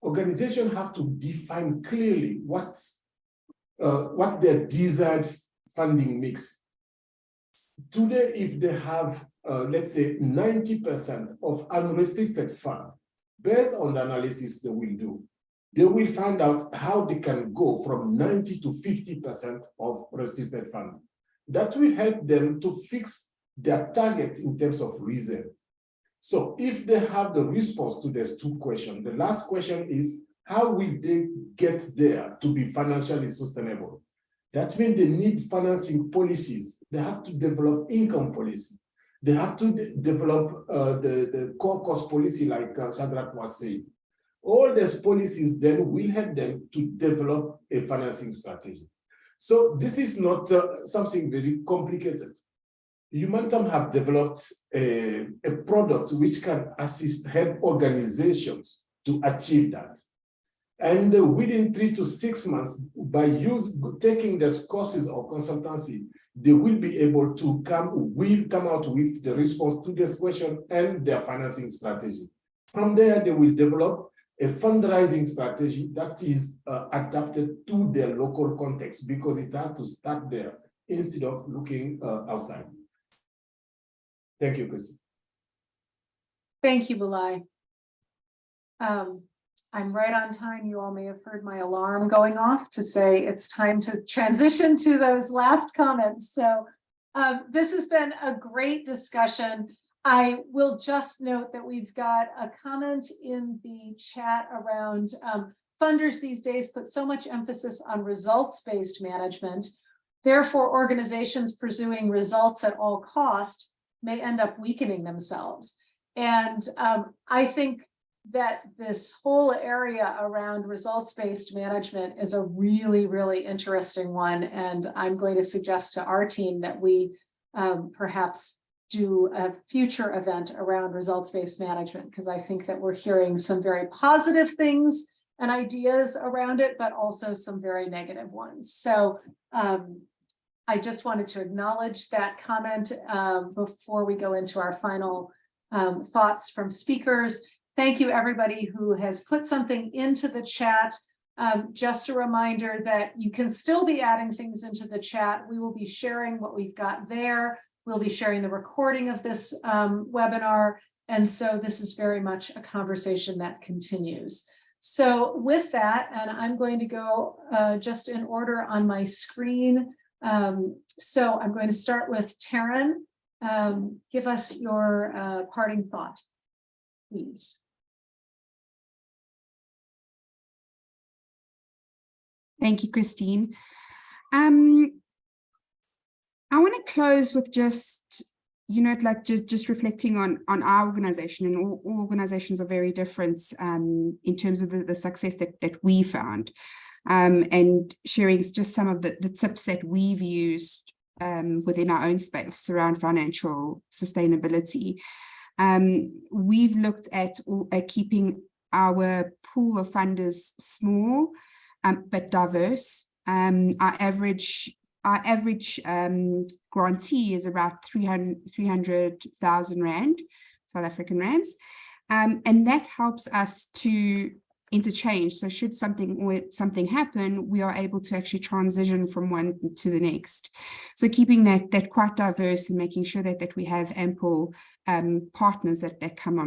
Organizations have to define clearly what their desired funding mix. Today, if they have, let's say, 90% of unrestricted fund, based on the analysis they will do, they will find out how they can go from 90 to 50% of restricted fund. That will help them to fix their target in terms of reserve. So if they have the response to these 2 questions, the last question is, how will they get there to be financially sustainable? That means they need financing policies. They have to develop income policy. They have to develop the core cost policy like Shadrach was saying. All these policies then will help them to develop a financing strategy. So this is not something very complicated. Humantum have developed a product which can help organizations to achieve that. And within 3 to 6 months, by taking these courses of consultancy, they will be able to come out with the response to this question and their financing strategy. From there, they will develop a fundraising strategy that is adapted to their local context, because it has to start there instead of looking outside. Thank you, Chris.
Thank you, Bulai. I'm right on time. You all may have heard my alarm going off to say it's time to transition to those last comments. So this has been a great discussion. I will just note that we've got a comment in the chat around funders these days put so much emphasis on results-based management. Therefore, organizations pursuing results at all cost may end up weakening themselves. And I think that this whole area around results-based management is a really, really interesting one. And I'm going to suggest to our team that we perhaps do a future event around results-based management, because I think that we're hearing some very positive things and ideas around it, but also some very negative ones. So I just wanted to acknowledge that comment before we go into our final thoughts from speakers. Thank you, everybody who has put something into the chat. Just a reminder that you can still be adding things into the chat. We will be sharing what we've got there. We'll be sharing the recording of this webinar. And so this is very much a conversation that continues. So with that, and I'm going to go just in order on my screen. So I'm going to start with Taryn. Give us your parting thought, please.
Thank you, Christine. I want to close with just, just reflecting on our organization, and all organizations are very different in terms of the success that we found, and sharing just some of the tips that we've used within our own space around financial sustainability. We've looked at keeping our pool of funders small, but diverse. Our average grantee is about 300,000 Rand, South African rands. And that helps us to interchange. So should something happen, we are able to actually transition from one to the next. So keeping that quite diverse and making sure that we have ample partners that come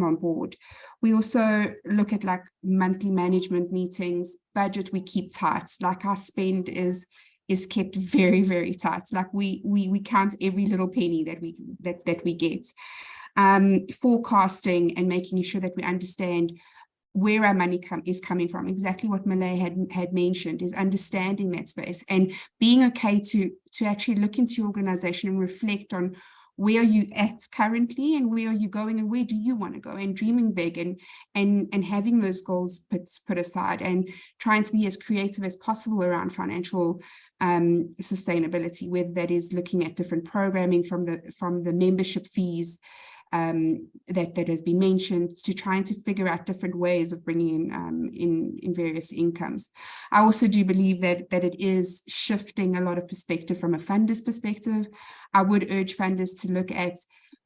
on board. We also look at like monthly management meetings. Budget we keep tight. Like our spend is kept very, very tight. Like we count every little penny that we get. forecasting and making sure that we understand where our money is coming from. Exactly what Malay had mentioned is understanding that space and being okay to actually look into your organization and reflect on where are you at currently and where are you going and where do you want to go, and dreaming big and having those goals put aside and trying to be as creative as possible around financial sustainability, whether that is looking at different programming from the membership fees that has been mentioned, to trying to figure out different ways of bringing in various incomes. I also do believe that it is shifting a lot of perspective from a funder's perspective. I would urge funders to look at,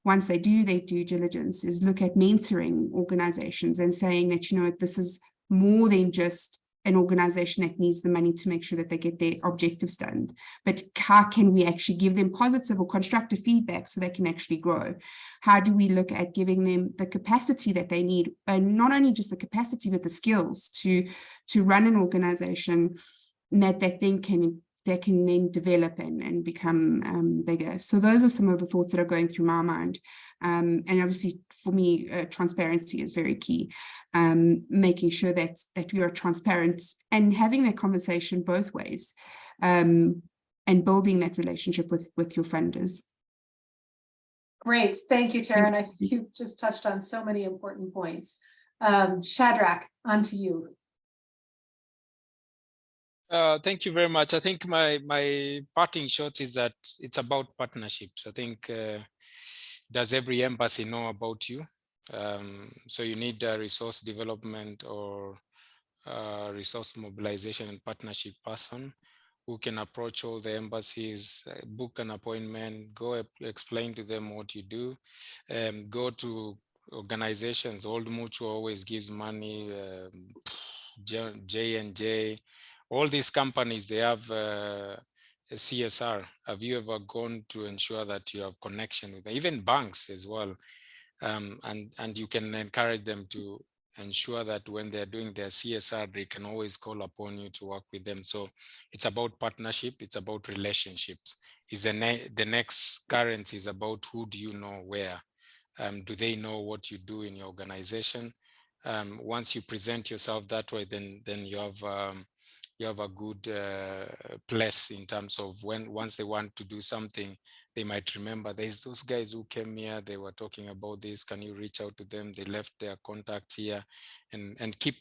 once they do their due diligence, is look at mentoring organizations and saying that, you know, this is more than just an organization that needs the money to make sure that they get their objectives done, but how can we actually give them positive or constructive feedback so they can actually grow? How do we look at giving them the capacity that they need, and not only just the capacity, but the skills to run an organization that they can then develop and become bigger. So those are some of the thoughts that are going through my mind. And obviously for me, transparency is very key. Making sure that we are transparent and having that conversation both ways, and building that relationship with your funders.
Great, thank you, Tara. And I think you've just touched on so many important points. Shadrach, on to you.
Thank you very much. I think my parting shot is that it's about partnerships. I think, does every embassy know about you? So you need a resource development or resource mobilization and partnership person who can approach all the embassies, book an appointment, go explain to them what you do, go to organizations. Old Mutual always gives money, J&J, all these companies, they have a CSR. Have you ever gone to ensure that you have connection with them? Even banks as well. And you can encourage them to ensure that when they're doing their CSR, they can always call upon you to work with them. So it's about partnership, it's about relationships. Is the next currency is about who do you know where? Do they know what you do in your organization? Once you present yourself that way, then you have a good place in terms of once they want to do something, they might remember there's those guys who came here, they were talking about this, can you reach out to them? They left their contacts here, and keep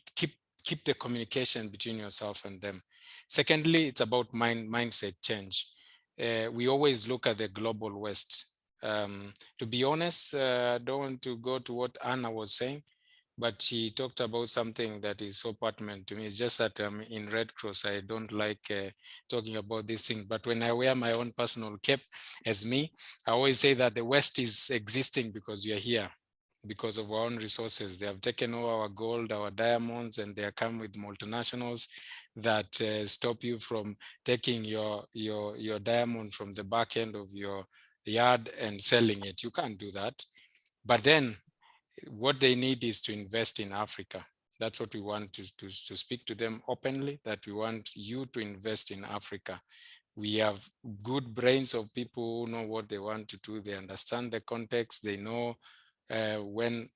the communication between yourself and them. Secondly, it's about mindset change. We always look at the global West. To be honest, I don't want to go to what Anna was saying, but she talked about something that is so pertinent to me. It's just that in Red Cross, I don't like talking about this thing. But when I wear my own personal cape as me, I always say that the West is existing because you're here, because of our own resources. They have taken all our gold, our diamonds, and they are come with multinationals that stop you from taking your diamond from the back end of your yard and selling it. You can't do that. But then what they need is to invest in Africa. That's what we want to speak to them openly, that we want you to invest in Africa. We have good brains of people who know what they want to do. They understand the context. They know when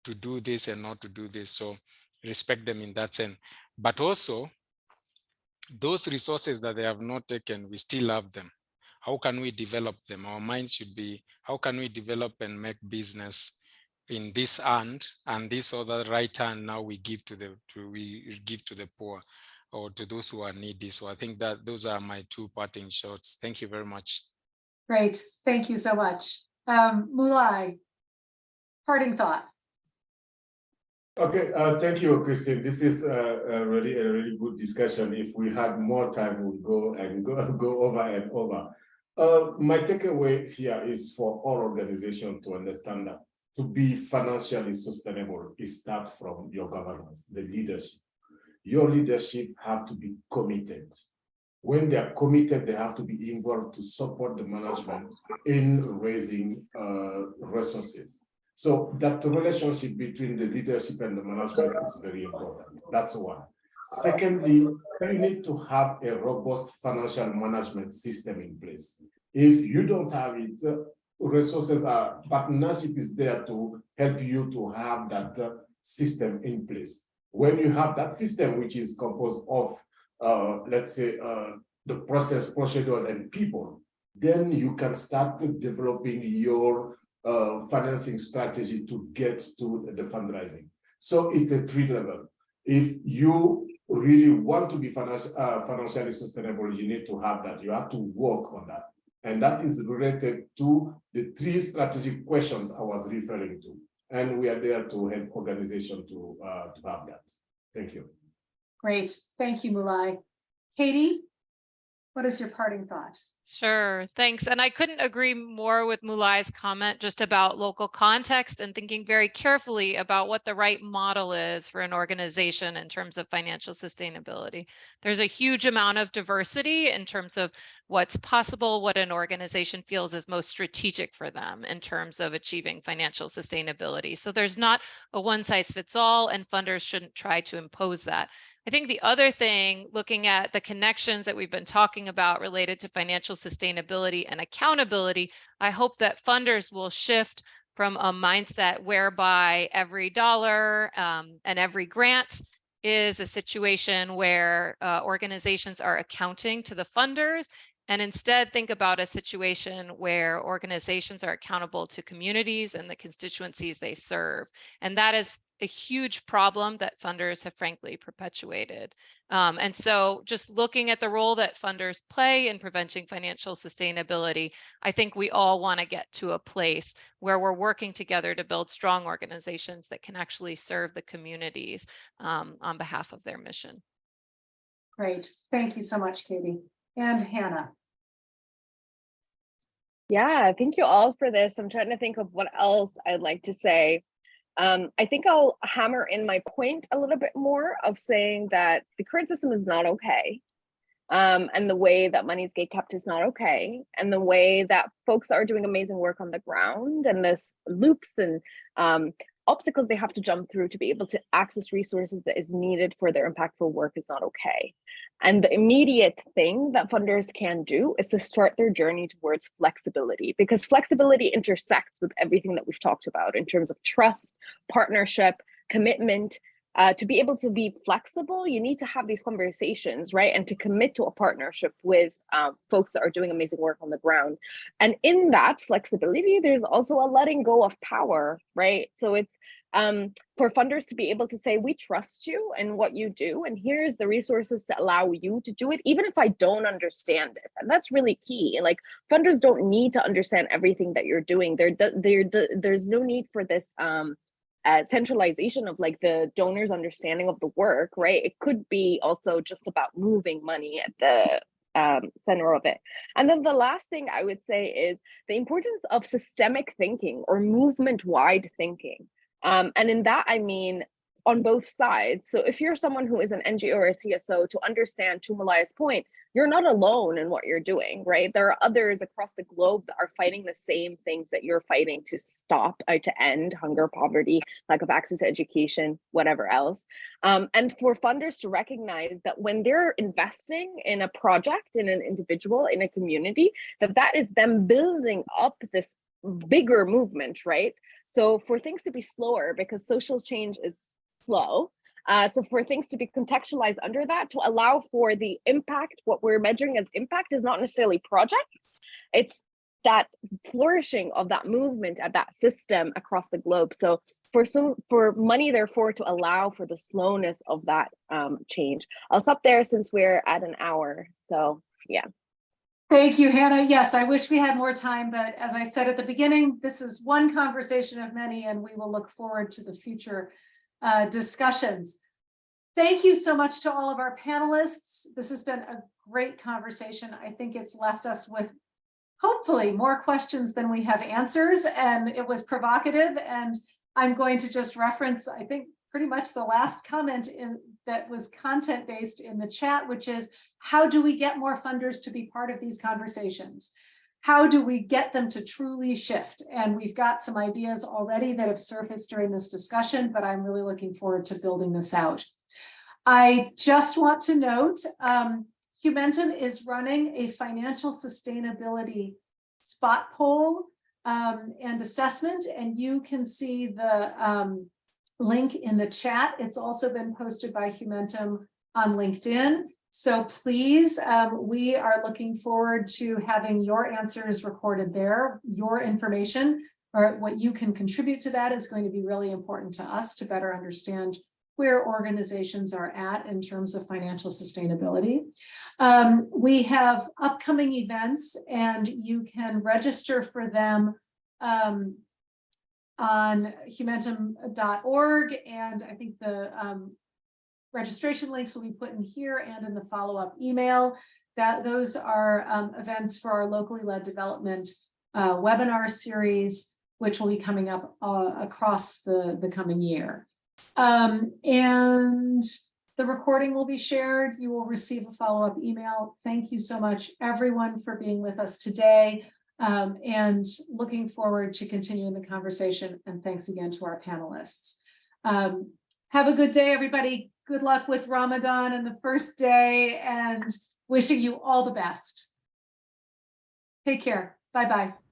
to do this and not to do this. So respect them in that sense. But also, those resources that they have not taken, we still have them. How can we develop them? Our mind should be, how can we develop and make business in this hand, and this other right hand now we give to the poor or to those who are needy. So I think that those are my two parting shots. Thank you very much.
Great, thank you so much. Mulai, parting thought.
Okay, thank you, Christine. This is a really good discussion. If we had more time, we'll go over and over. My takeaway here is for all organizations to understand that to be financially sustainable, it starts from your governance, the leadership. Your leadership have to be committed. When they are committed, they have to be involved to support the management in raising resources. So that relationship between the leadership and the management is very important. That's one. Secondly, you need to have a robust financial management system in place. If you don't have it, resources are, partnership is there to help you to have that system in place. When you have that system, which is composed of, let's say, the process, procedures, and people, then you can start developing your financing strategy to get to the fundraising. So it's a 3 level. If you really want to be financially sustainable, you need to have that. You have to work on that. And that is related to the 3 strategic questions I was referring to. And we are there to help organizations to have that. Thank you.
Great. Thank you, Mulai. Katie, what is your parting thought?
Sure, thanks. And I couldn't agree more with Mulai's comment just about local context and thinking very carefully about what the right model is for an organization in terms of financial sustainability. There's a huge amount of diversity in terms of what's possible, what an organization feels is most strategic for them in terms of achieving financial sustainability. So there's not a one size fits all, and funders shouldn't try to impose that. I think the other thing, looking at the connections that we've been talking about related to financial sustainability and accountability, I hope that funders will shift from a mindset whereby every dollar and every grant is a situation where organizations are accounting to the funders, and instead think about a situation where organizations are accountable to communities and the constituencies they serve. And that is a huge problem that funders have frankly perpetuated. And so just looking at the role that funders play in preventing financial sustainability, I think we all want to get to a place where we're working together to build strong organizations that can actually serve the communities on behalf of their mission.
Great. Thank you so much, Katie. And Hannah.
Yeah, thank you all for this. I'm trying to think of what else I'd like to say. I think I'll hammer in my point a little bit more of saying that the current system is not okay. And the way that money is gatekept is not okay. And the way that folks are doing amazing work on the ground and this loops and obstacles they have to jump through to be able to access resources that is needed for their impactful work is not okay. And the immediate thing that funders can do is to start their journey towards flexibility, because flexibility intersects with everything that we've talked about in terms of trust, partnership, commitment. To be able to be flexible, you need to have these conversations, right? And to commit to a partnership with folks that are doing amazing work on the ground. And in that flexibility, there's also a letting go of power, right? So it's for funders to be able to say, we trust you and what you do, and here's the resources to allow you to do it, even if I don't understand it. And that's really key. Like, funders don't need to understand everything that you're doing. There's no need for this centralization of like the donor's understanding of the work, right? It could be also just about moving money at the center of it. And then the last thing I would say is the importance of systemic thinking or movement-wide thinking. And in that, I mean, on both sides. So if you're someone who is an NGO or a CSO, to understand Mulai's point, you're not alone in what you're doing, right? There are others across the globe that are fighting the same things that you're fighting to stop, to end hunger, poverty, lack of access to education, whatever else. And for funders to recognize that when they're investing in a project, in an individual, in a community, that is them building up this bigger movement, right? So for things to be slower, because social change is slow, so for things to be contextualized under that, to allow for the impact, what we're measuring as impact is not necessarily projects, it's that flourishing of that movement at that system across the globe. So for money, therefore, to allow for the slowness of that change. I'll stop there since we're at an hour. So yeah.
Thank you, Hannah. Yes, I wish we had more time, but as I said at the beginning, this is one conversation of many, and we will look forward to the future discussions. Thank you so much to all of our panelists. This has been a great conversation. I think it's left us with hopefully more questions than we have answers, and it was provocative. And I'm going to just reference, I think, pretty much the last comment that was content-based in the chat, which is, how do we get more funders to be part of these conversations? How do we get them to truly shift? And we've got some ideas already that have surfaced during this discussion, but I'm really looking forward to building this out. I just want to note, Humentum is running a financial sustainability spot poll and assessment, and you can see the link in the chat. It's also been posted by Humentum on LinkedIn. So please, we are looking forward to having your answers recorded there. Your information or what you can contribute to that is going to be really important to us to better understand where organizations are at in terms of financial sustainability. We have upcoming events, and you can register for them on humentum.org, and I think the registration links will be put in here and in the follow-up email. Those are events for our locally led development webinar series, which will be coming up across the coming year. And the recording will be shared. You will receive a follow-up email. Thank you so much, everyone, for being with us today, and looking forward to continuing the conversation. And thanks again to our panelists. Have a good day, everybody. Good luck with Ramadan and the first day, and wishing you all the best. Take care. Bye-bye.